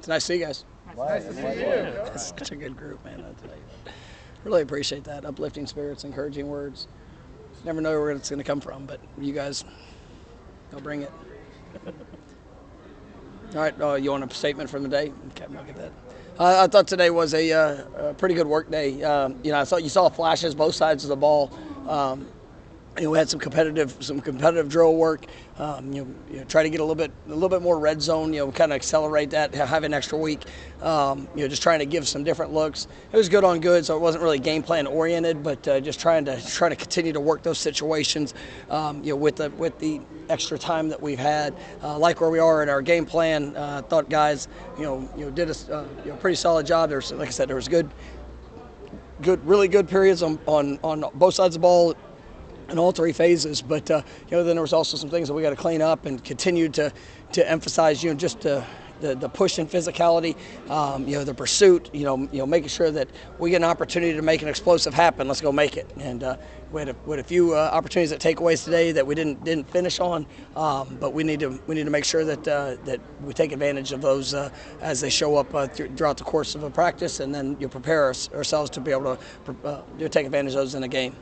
It's nice to see you guys. Nice to see you. It's such a good group, man. I tell you. Really appreciate that. Uplifting spirits, encouraging words. Never know where it's going to come from, but you guys, they'll bring it. All right, you want a statement from the day? Okay, I'll get that. I thought today was a pretty good work day. I thought you saw flashes both sides of the ball. We had some competitive drill work. Try to get a little bit more red zone. Kind of accelerate that. Have an extra week. Just trying to give some different looks. It was good on good, so it wasn't really game plan oriented, but just trying to continue to work those situations. With the extra time that we've had, like where we are in our game plan. Thought guys, did a pretty solid job. There's, like I said, there was really good periods on both sides of the ball in all three phases, but then there was also some things that we got to clean up and continue to emphasize, just the push and physicality, the pursuit, making sure that we get an opportunity to make an explosive happen. Let's go make it. And we had a few opportunities at takeaways today that we didn't finish on, but we need to make sure that we take advantage of those as they show up throughout the course of a practice, and then prepare ourselves to be able to take advantage of those in a game.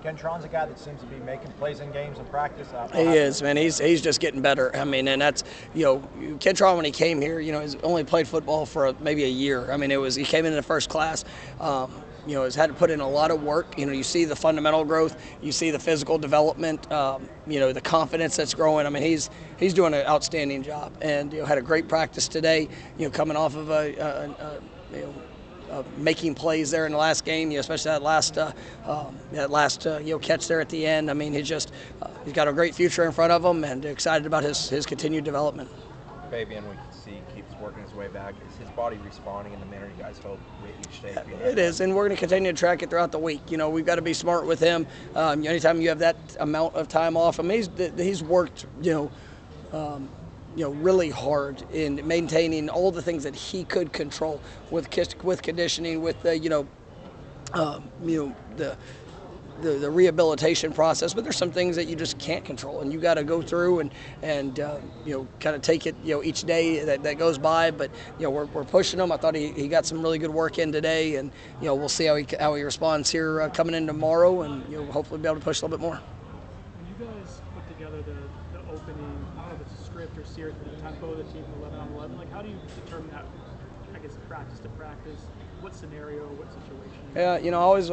Kentron's a guy that seems to be making plays in games and practice. He is, man. He's just getting better. I mean, and that's, Kentron, when he came here, he's only played football for maybe a year. I mean, he came in the first class. Has had to put in a lot of work. You see the fundamental growth, you see the physical development, the confidence that's growing. I mean, he's doing an outstanding job, and had a great practice today. Coming off of making plays there in the last game, especially that last catch there at the end. I mean, he's got a great future in front of him, and excited about his continued development. Fabian, we can see, keeps working his way back. Is his body responding in the manner you guys hope each day? It is, and we're going to continue to track it throughout the week. We've got to be smart with him. Anytime you have that amount of time off, I mean, he's worked, really hard in maintaining all the things that he could control with conditioning, with the rehabilitation process. But there's some things that you just can't control, and you got to go through and kind of take it each day that goes by. But we're pushing him. I thought he got some really good work in today, and we'll see how he responds here coming in tomorrow, and hopefully be able to push a little bit more. When you guys put together the opening, I don't know if it's a script or series, but the tempo of the team 11 on 11, like how do you determine that? I guess practice to practice. What scenario? What situation? Yeah, always.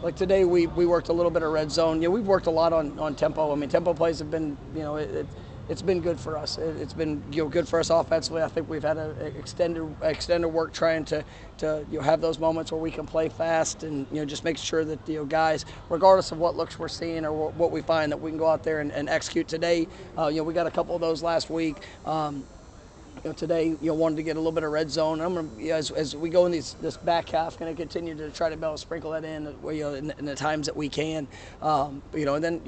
Like today, we worked a little bit of red zone. We've worked a lot on tempo. I mean, tempo plays have been, it's been good for us. It's been good for us offensively. I think we've had an extended work trying to have those moments where we can play fast, and just make sure that guys, regardless of what looks we're seeing or what we find, that we can go out there and execute today. We got a couple of those last week. Today, wanted to get a little bit of red zone. I'm gonna, as we go in this back half, going to continue to try to be able to sprinkle that in, in the times that we can. And then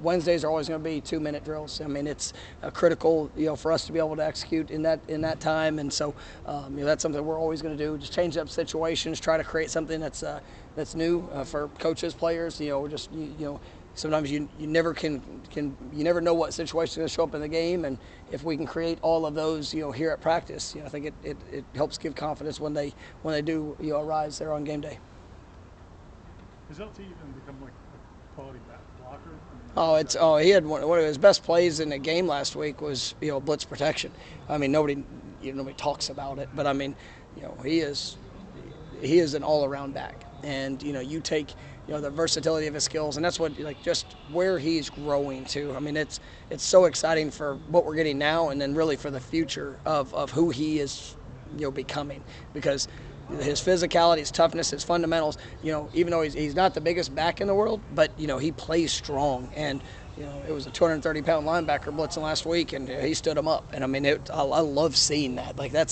Wednesdays are always going to be 2-minute drills. I mean, it's critical, for us to be able to execute in that time, and so that's something we're always going to do. Just change up situations, try to create something that's new for coaches, players. Sometimes you never know what situation is going to show up in the game, and if we can create all of those here at practice, I think it helps give confidence when they do arise there on game day. Has LT even become like a quality blocker? He had one of his best plays in the game last week was blitz protection. I mean, nobody talks about it, but I mean, he is an all-around back, and you take the versatility of his skills, and that's what just where he's growing to. I mean, it's so exciting for what we're getting now, and then really for the future of who he is becoming, because his physicality, his toughness, his fundamentals, even though he's not the biggest back in the world, but he plays strong, and it was a 230-pound linebacker blitzing last week, and he stood him up. And I mean, I love seeing that. Like that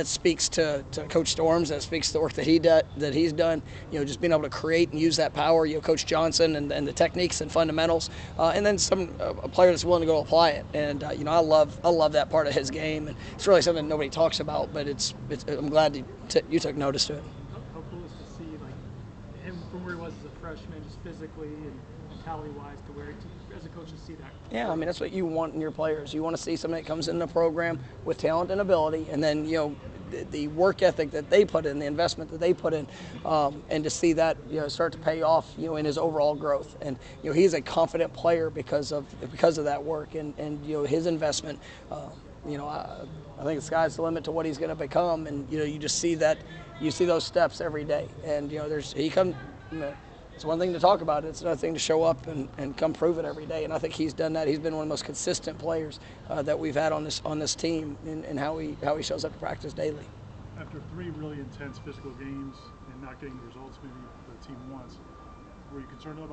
speaks to Coach Storms. That speaks to the work that he's done. Just being able to create and use that power. Coach Johnson and the techniques and fundamentals, and then a player that's willing to go apply it. And I love that part of his game. And it's really something nobody talks about, but I'm glad you took notice to it. How cool is to see him from where he was as a freshman, just physically and mentality-wise to where, as a coach, to see that? Yeah, I mean, that's what you want in your players. You want to see somebody that comes in the program with talent and ability, and then, the work ethic that they put in, the investment that they put in, and to see that, start to pay off, in his overall growth. And, he's a confident player because of that work and his investment. I think the sky's the limit to what he's going to become, and you just see that, you see those steps every day, and it's one thing to talk about it, it's another thing to show up and come prove it every day, and I think he's done that. He's been one of the most consistent players that we've had on this team in how he shows up to practice daily. After 3 really intense physical games and not getting the results maybe the team wants, were you concerned at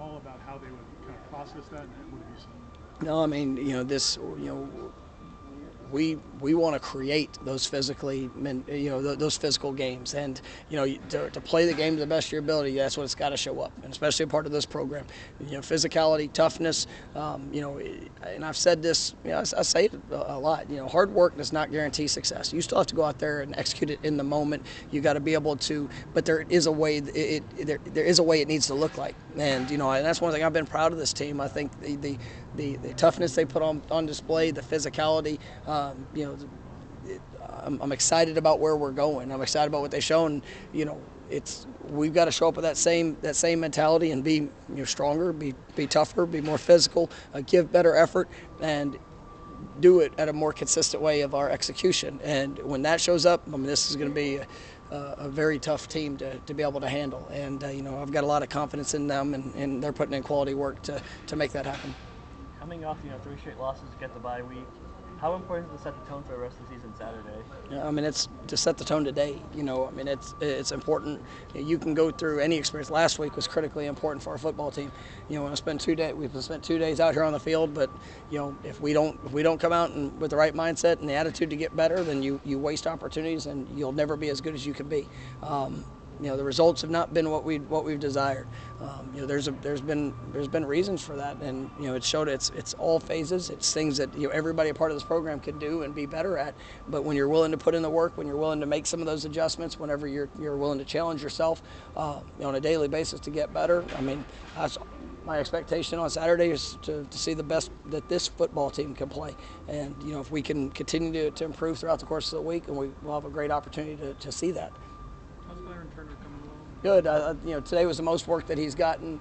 all about how they would kind of process that, and what have you seen? No, I mean, we want to create those those physical games, and to play the game to the best of your ability, that's what it's got to show up, and especially a part of this program. Physicality, toughness, and I've said this, I say it a lot. Hard work does not guarantee success. You still have to go out there and execute it in the moment. You got to be able to, but there is a way there is a way it needs to look like, and and that's one thing I've been proud of this team. I think the toughness they put on display, the physicality. I'm excited about where we're going. I'm excited about what they've shown. We've got to show up with that same mentality and be stronger, be tougher, be more physical, give better effort, and do it at a more consistent way of our execution. And when that shows up, I mean, this is going to be a very tough team to be able to handle. And I've got a lot of confidence in them, and they're putting in quality work to make that happen. Coming off 3 straight losses to get the bye week, how important is it to set the tone for the rest of the season Saturday? Yeah, I mean, it's to set the tone today. I mean, it's important. You can go through any experience. Last week was critically important for our football team. We've spent 2 days out here on the field, but if we don't come out with the right mindset and the attitude to get better, then you waste opportunities and you'll never be as good as you can be. The results have not been what we've desired. There's been reasons for that, and it showed it's all phases. It's things that everybody a part of this program can do and be better at. But when you're willing to put in the work, when you're willing to make some of those adjustments, whenever you're willing to challenge yourself on a daily basis to get better, I mean, that's my expectation on Saturday is to see the best that this football team can play. And if we can continue to improve throughout the course of the week, and we'll have a great opportunity to see that. How's Byron Turner coming along? Good. Today was the most work that he's gotten.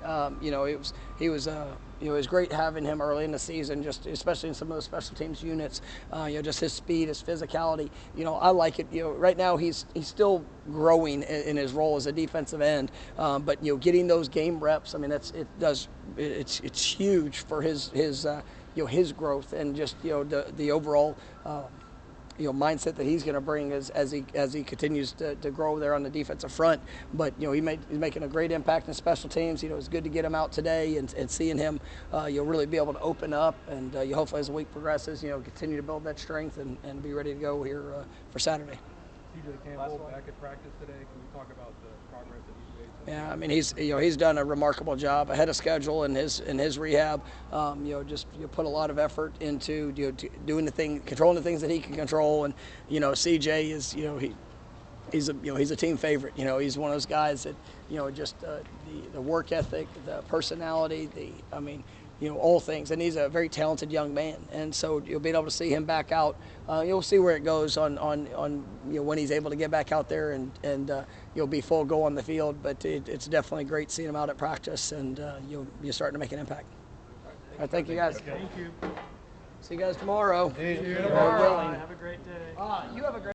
It was great having him early in the season, just especially in some of the special teams units. Just his speed, his physicality. I like it. Right now he's still growing in his role as a defensive end, but getting those game reps. I mean, it's huge for his growth and just the overall. Mindset that he's going to bring as he continues to grow there on the defensive front. But he's making a great impact in special teams. It's good to get him out today and seeing him really be able to open up, and hopefully as the week progresses continue to build that strength and be ready to go here for Saturday. TJ Campbell back at practice today. Can you talk about the progress that he's made? Yeah, I mean he's done a remarkable job ahead of schedule in his rehab. Just put a lot of effort into doing controlling the things that he can control, and CJ is he's a team favorite. He's one of those guys that just the work ethic, the personality, all things, and he's a very talented young man, and so you'll be able to see him back out. You'll see where it goes on when he's able to get back out there and you'll be full go on the field. But it's definitely great seeing him out at practice, and you're starting to make an impact. All right, thank you guys. Thank you. See you guys tomorrow. Have a great day. You have a great